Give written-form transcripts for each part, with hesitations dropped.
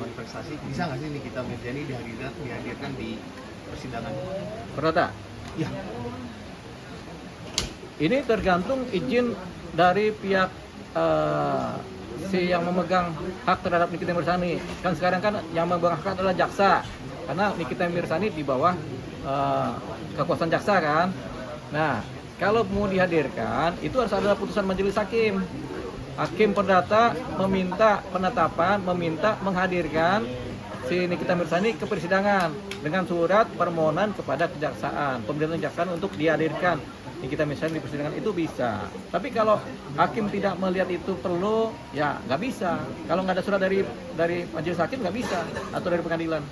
manifestasi, bisa nggak sih Nikita Mirzani dihadirkan di persidangan? Perdata. Ya. Ini tergantung izin dari pihak si yang memegang hak terhadap Nikita Mirzani. Kan sekarang kan yang memegang hak adalah jaksa, karena Nikita Mirzani di bawah kekuasaan jaksa kan. Nah, kalau mau dihadirkan itu harus ada putusan majelis hakim. Hakim perdata meminta penetapan, meminta menghadirkan si Nikita Mirzani ke persidangan dengan surat permohonan kepada kejaksaan, pemberitahuan kejaksaan untuk dihadirkan Nikita Mirzani di persidangan. Itu bisa. Tapi kalau hakim tidak melihat itu perlu, ya nggak bisa. Kalau nggak ada surat dari majelis hakim nggak bisa, atau dari pengadilan.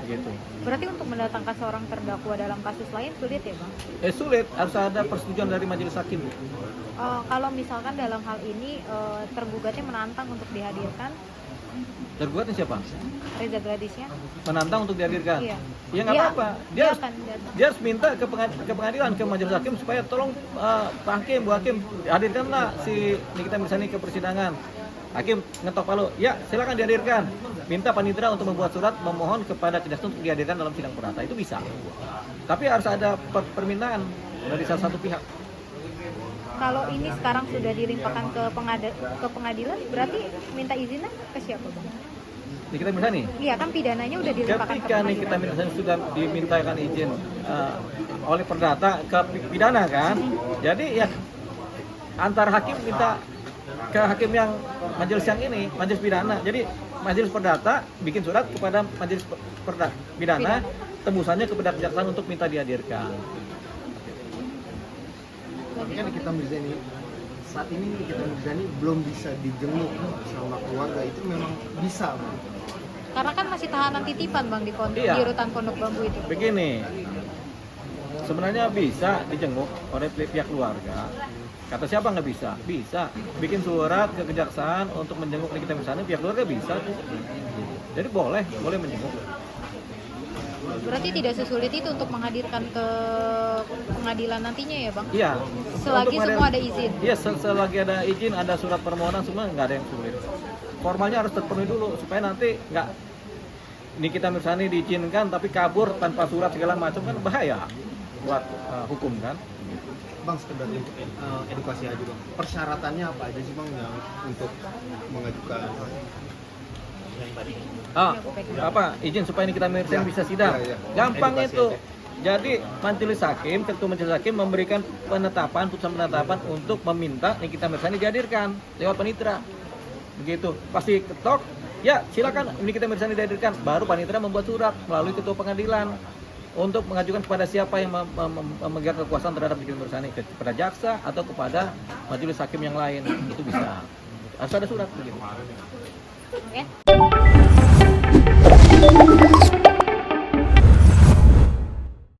Begitu. Berarti untuk mendatangkan seorang terdakwa dalam kasus lain sulit ya Bang? Sulit, harus ada persetujuan dari majelis hakim. Kalau misalkan dalam hal ini tergugatnya menantang untuk dihadirkan, Tergugatnya siapa? Reza Gladisnya? Menantang untuk dihadirkan? Iya. Ya nggak Dia- apa-apa. dia akan datang. Dia harus minta ke pengadilan, ke majelis hakim supaya tolong Pak Hakim, Bu Hakim, hadirkanlah si Nikita Mirzani ke persidangan. Hakim ngetok palu, ya silakan dihadirkan. Minta panitera untuk membuat surat memohon kepada kejaksaan untuk dihadirkan dalam sidang perdata. Itu bisa. Tapi harus ada permintaan dari salah satu pihak. Kalau ini sekarang sudah dilimpahkan ke pengadilan, berarti minta izinnya ke siapa Bang? Nikita Mirzani. Iya kan pidananya udah dilimpahkan ke Ketika Nikita pengadilan. Mirzani sudah dimintakan izin oleh perdata ke pidana kan, jadi ya antar hakim minta ke hakim yang majelis yang ini, majelis pidana. Jadi majelis perdata bikin surat kepada majelis pidana, tembusannya kepada kejaksaan untuk minta dihadirkan. Tapi kan Nikita Mirzani saat ini Nikita Mirzani belum bisa dijenguk sama keluarga, itu memang bisa, Bang. Karena kan masih tahanan titipan Bang di Iya. di rutan Pondok Bambu itu. Begini, sebenarnya bisa dijenguk oleh pihak keluarga. Kata siapa nggak bisa? Bisa. Bikin surat ke kejaksaan untuk menjenguk Nikita Mirzani, pihak keluarga bisa. Jadi boleh menjenguk. Berarti tidak sesulit itu untuk menghadirkan ke pengadilan nantinya ya Bang? Iya. Selagi Untuk semua ada izin. Iya, selagi ada izin, ada surat permohonan, semua nggak ada yang sulit. Formalnya harus terpenuhi dulu supaya nanti nggak Nikita Mirzani diizinkan tapi kabur tanpa surat segala macam, kan bahaya buat hukum kan. Bang, sekedar untuk edukasi aja Bang. Persyaratannya apa aja sih Bang yang untuk mengajukan yang tadi? Izin supaya Nikita Mirzani Ya, bisa sidang. ya, ya. Gampang Edukasi itu. aja. Jadi majelis hakim, ketua majelis hakim memberikan putusan penetapan untuk meminta Nikita Mirzani dihadirkan lewat panitera. Begitu. Pasti ketok, ya silakan Nikita Mirzani dihadirkan. Baru panitera membuat surat melalui ketua pengadilan untuk mengajukan kepada siapa yang memegang kekuasaan terhadap Nikita Mirzani, kepada jaksa atau kepada majelis hakim yang lain. Itu bisa. Harus ada surat begitu. Oke.